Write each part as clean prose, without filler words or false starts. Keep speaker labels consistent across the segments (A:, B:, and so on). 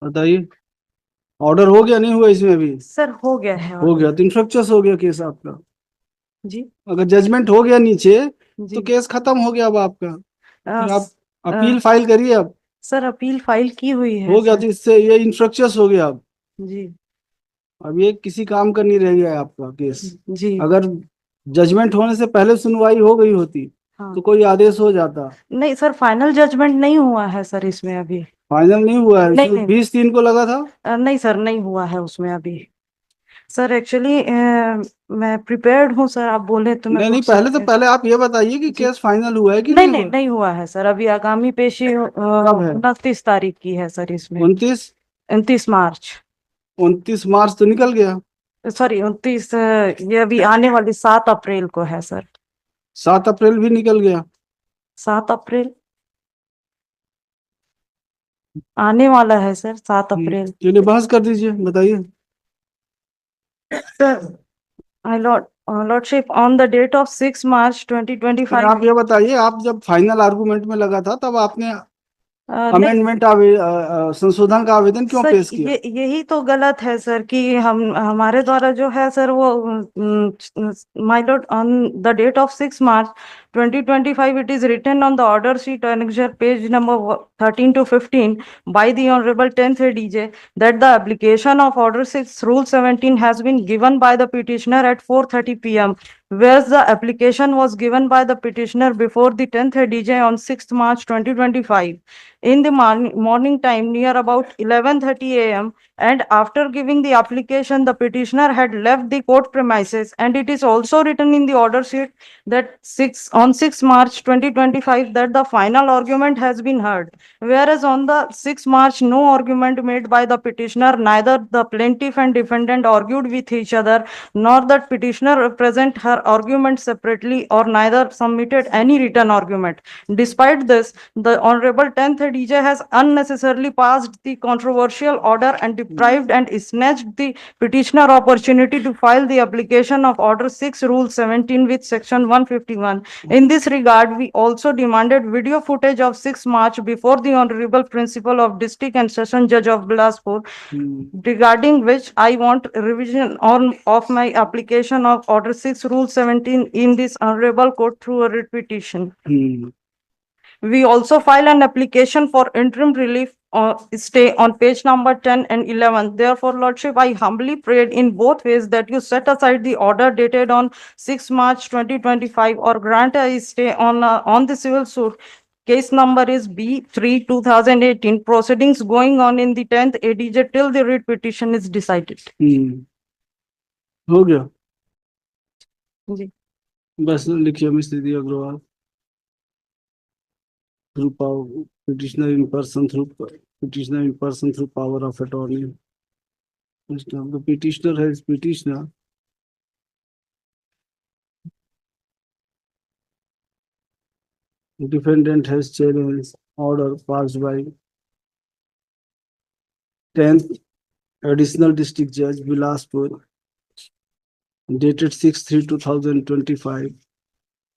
A: बताइए, ऑर्डर हो गया नहीं हुआ इसमें अभी?
B: सर हो गया है
A: हो
B: ऑर्डर।
A: गया तो इंफ्रक्चर्स हो गया केस आपका।
B: जी।
A: अगर जजमेंट हो गया नीचे तो
B: जी।
A: केस खत्म हो गया अब आपका।
B: अ,
A: फिर आप
B: स- अ,
A: अपील फाइल करिए अब।
B: सर अपील फाइल की हुई है
A: हो गया
B: सर।
A: तो इससे ये इंफ्रक्चर्स हो गया अब।
B: जी।
A: अब ये किसी काम का नहीं रह गया है आपका केस।
B: जी।
A: अगर जजमेंट होने से पहले सुनवाई हो गई होती
B: हाँ।
A: तो कोई आदेश हो जाता।
B: नहीं सर, फाइनल जजमेंट नहीं हुआ है सर इसमें अभी।
A: फाइनल नहीं हुआ है,
B: नहीं
A: इसमें
B: नहीं।
A: 20/3 को लगा था।
B: नहीं सर, नहीं हुआ है उसमें अभी। सर एक्चुअली मैं प्रिपेयर्ड हूँ सर, आप बोले तो मैं
A: नहीं नहीं,
B: पूछ
A: पहले तो
B: सकते हैं।
A: पहले आप ये बताइए कि
B: जी।
A: केस फाइनल हुआ है कि
B: नहीं
A: नहीं
B: नहीं,
A: हुआ।
B: नहीं हुआ है सर अभी। आगामी पेशी
A: कब है?
B: 29 तारीख की है सर इसमें।
A: 29?
B: 29 मार्च।
A: 29 मार्च तो निकल गया।
B: सॉरी 29, ये अभी आने वाली 7 अप्रैल को है सर।
A: 7 अप्रैल भी निकल गया।
B: 7 अप्रैल आने वाला है सर, 7 अप्रैल।
A: चलिए बहस कर दीजिए, बताइए।
B: Sir, my lordship, on the date of 6 March
A: नहीं,
B: 2025।
A: आप ये बताइए, आप जब फाइनल आर्गुमेंट में लगा था तब आपने
B: नहीं
A: अमेंडमेंट संशोधन का आवेदन क्यों
B: सर,
A: पेश किया?
B: ये यही तो गलत है सर कि हम हमारे द्वारा जो है सर वो my lord, on the date of 6 March 2025 it is written on the order sheet annexure page number 13 to 15 by the honorable 10th ADJ that the application of order 6 rule 17 has been given by the petitioner at 4:30 p.m. whereas the application was given by the petitioner before the 10th ADJ on 6th March 2025 in the morning time near about 11:30 a.m. and after giving the application the petitioner had left the court premises, and it is also written in the order sheet that 6 March 2025 that the final argument has been heard, whereas on the 6 March no argument made by the petitioner, neither the plaintiff and defendant argued with each other, nor that petitioner present her argument separately, or neither submitted any written argument. Despite this, the Honorable 10th DJ has unnecessarily passed the controversial order and deprived and snatched the petitioner opportunity to file the application of Order 6 Rule 17 with Section 151. In this regard, we also demanded video footage of 6 March before the Honorable Principal of District and Session Judge of Bilaspur, regarding which I want revision on of my application of Order 6 Rule 17 in this Honorable Court through a writ petition. We also file an application for interim relief stay on page number 10 and 11. Therefore, Lordship, I humbly prayed in both ways that you set aside the order dated on 6 March 2025 or grant a stay on the civil suit. Case number is B3 2018. Proceedings going on in the 10th ADJ till the writ petition is decided.
A: हो गया।
B: जी।
A: बस लिखिए, मिस्त्री Agarwal, through power, petitioner in person through power of attorney. The petitioner has petitioner. The defendant has challenged order passed by 10th Additional District Judge Bilaspur dated 6/3/2025,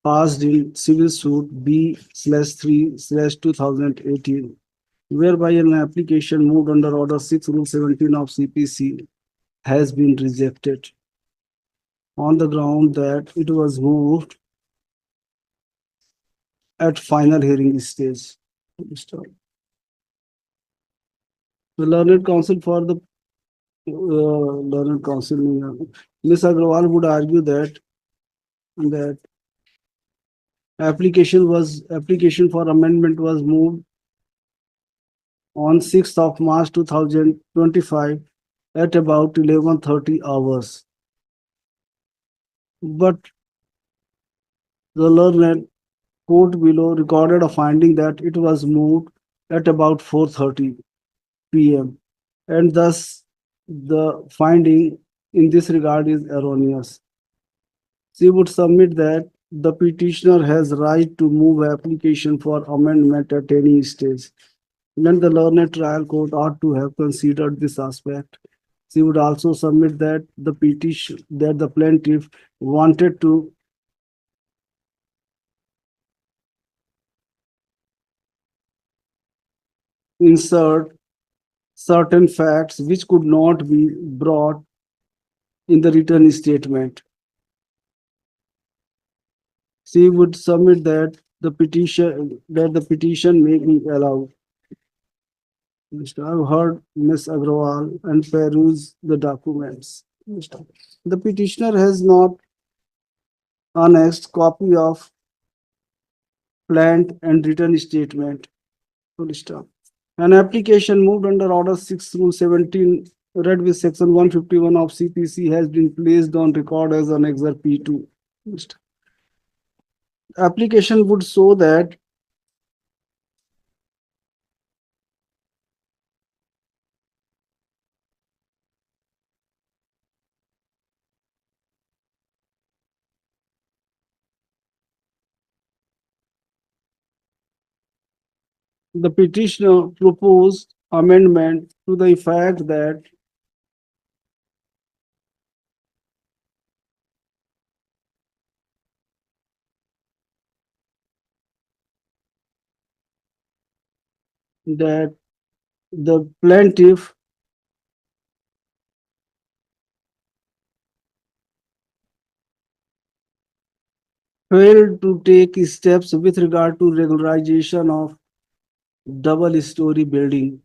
A: passed in civil suit B/3/2018, whereby an application moved under Order 6 Rule 17 of CPC has been rejected on the ground that it was moved at final hearing stage. The learned counsel for the learned counsel, Ms. Agrawal would argue that application for amendment was moved on 6th of March 2025 at about 11:30 hours. But the learned court below recorded a finding that it was moved at about 4:30 p.m. and thus the finding in this regard is erroneous. She would submit that the petitioner has right to move application for amendment at any stage. Then the learned trial court ought to have considered this aspect. She would also submit that the plaintiff wanted to insert certain facts which could not be brought in the written statement. She would submit that the petition may be allowed. I've heard Ms. Agrawal and peruse the documents. The petitioner has not annexed copy of planned and written statement. Full stop. An application moved under Order 6 Rule 17, read with Section 151 of CPC, has been placed on record as Annexure P2. Application would show that the petitioner proposed amendment to the effect that that the plaintiff failed to take steps with regard to regularization of double-story building.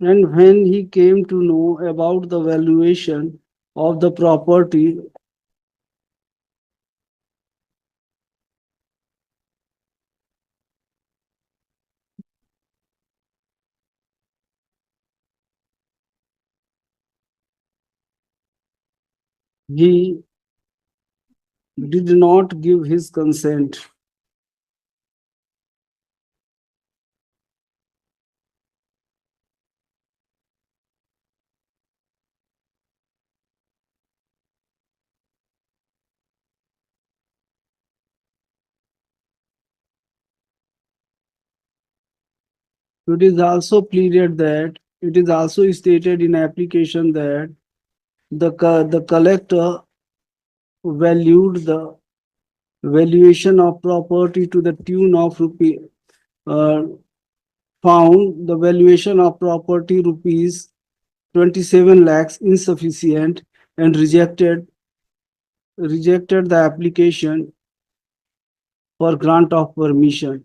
A: And when he came to know about the valuation of the property, he did not give his consent. It is also pleaded that it is also stated in application that the collector valued the valuation of property to the tune of uh, found the valuation of property rupees 27 lakhs insufficient and rejected the application for grant of permission.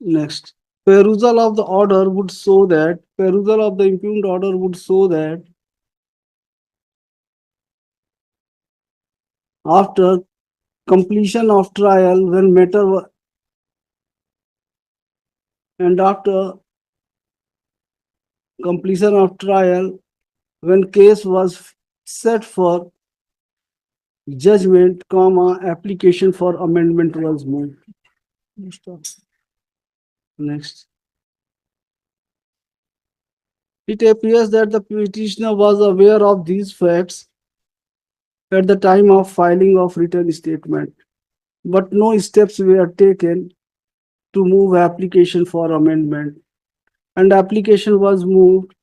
A: Next, perusal of the order would show that perusal of the impugned order would show that after completion of trial, when matter and after completion of trial, when case was set for judgment, comma, application for amendment was moved. Next. It appears that the petitioner was aware of these facts at the time of filing of written statement, but no steps were taken to move application for amendment, and application was moved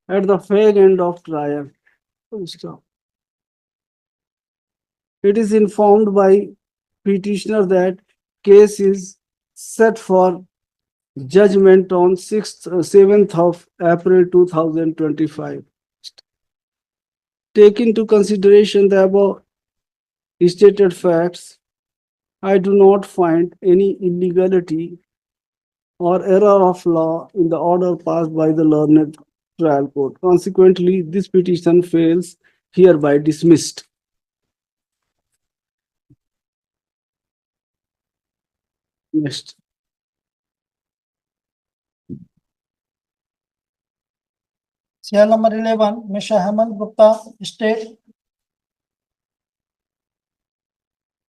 A: at the fag end of trial. It is informed by petitioner that case is set for judgment on 7th of April 2025. Take into consideration the above stated facts, I do not find any illegality or error of law in the order passed by the learned trial court. Consequently, this petition fails, hereby dismissed. Next.
C: Serial number 11, Mr. Hemant Gupta, state